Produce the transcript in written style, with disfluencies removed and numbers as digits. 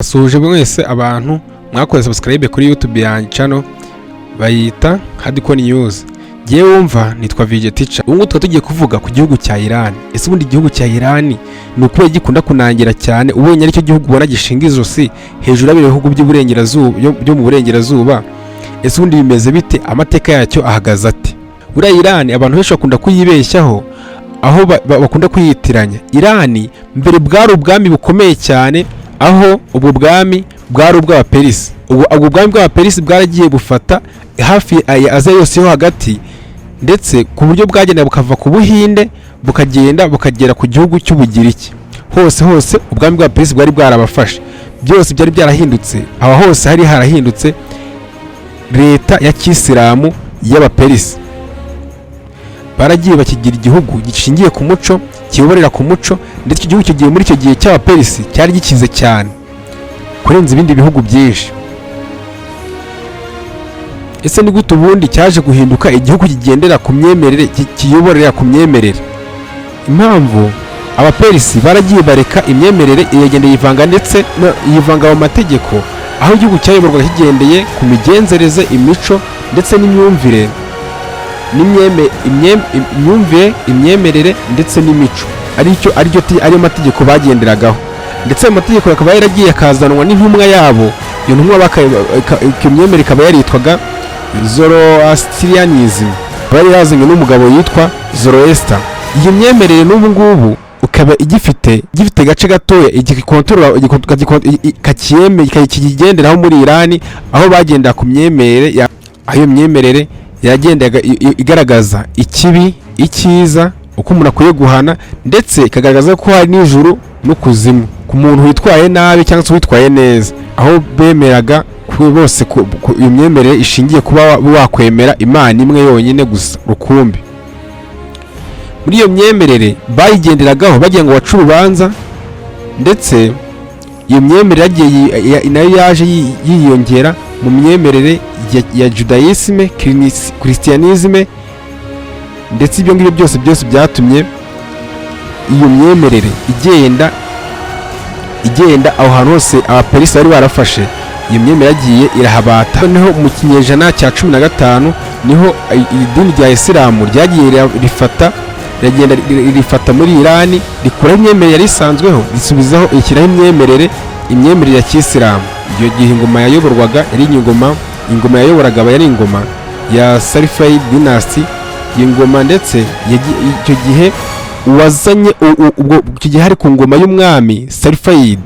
Suje mwese abantu mwakoze subscribe kuri YouTube yanjye channel bayita Hardcore News. Giye wumva nitwa VJ Teacher. Ubu twa tugiye kuvuga ku gihugu cya Irani. Ese ubundi igihugu cya Irani ni uko gikunda kunangira cyane ubonye ari cyo gihugu ubona gishinga izosi hejuru y'abihugu by'uburengerazuba byo mu burengerazuba. Ese ubundi bimeze bite? Amateka yacyo ahagaze ati? Uriya Irani abantu benshi bakunda kuyibeshyaho aho bakunda kuyitiranya. Irani mbere bwari ubwami bukomeye cyane, aho ubwo bwami bwari ubw'Abaperisi. Ubwo bwami bw'Abaperisi bwaragiye bufata hafi ya Aziya yose yo hagati, ndetse ku buryo bwagenda bukava ku Buhinde bukagenda bukagera ku gihugu cy'Ubugiriki. Hose ubwami bw'Abaperisi bwari bwarabafashe. Byose byari byarahindutse, aho hose hari harahindutse leta ya Kisilamu y'Abaperisi. Baragiye bakigira igihugu gishingiye ku muco, kiyoborera ku muco, ndetse igihugu cyo gihe muri icyo gihe cy'Abaperisi cyari gikize cyane kurenza ibindi bihugu byinshi. Ese ni gute ubundi cyaje guhinduka igihugu kigendera ku myemerere, kiyoborera ku myemerere? Impamvu Abaperisi baragiye bareka imyemerere iragenda yivanga, ndetse yivanga mu mategeko, aho igihugu cyayoborwaga kigendeye ku migenzereze, imico ndetse n'imyumvire imyemerere ndetse n'imico, ariyo mategeko bagenderagaho. Ndetse ayo mategeko akaba yaragiye akazanwa n'intumwa yabo. Iyo ntumwa imyemerere ikaba yaritwaga Zoroastrianisme, bari yazanywe n'umugabo yitwa Zoroaster. Iyi myemerere n'ubu ngubu ukaba igifite gace gatoya kigenderaho muri Irani, aho bagenda ku myemerere. Ayo myemerere yagendaga igaragaza ikibi, icyiza, uko umuntu akwiye guhana, ndetse ikagaragaza ko hari n'ijuru n'ukuzimu ku muntu witwaye nabi cyangwa se witwaye neza, aho bemeraga bose iyo myemerere ishingiye kuba wakwemera Imana imwe yonyine gusa rukumbi. Muri iyo myemerere bayigenderagaho bagira ngo bace urubanza, ndetse iyo myemerere nayo yaje yiyongera mu myemerere ya Judaisme, Christianisme, ndetse ibyo ngibyo byose byatumye iyo myemerere igenda aho hantu hose Abaperisi bari barafashe. Iyo myemerere yagiye irahabata. Noneho mu kinyejana cya 15 niho idini rya Islam ryagiye rifata muri Irani, rikura imyemerere yari isanzweho risubizaho ikiraho imyemerere ya Kisilamu. Iyo gihe ingoma yayoborwaga yari ingoma yayoboraga yari ingoma ya Safavid dynasty. Ingoma ndetse icyo gihe wazanye icyo gihe hari ku ngoma y'umwami Safavid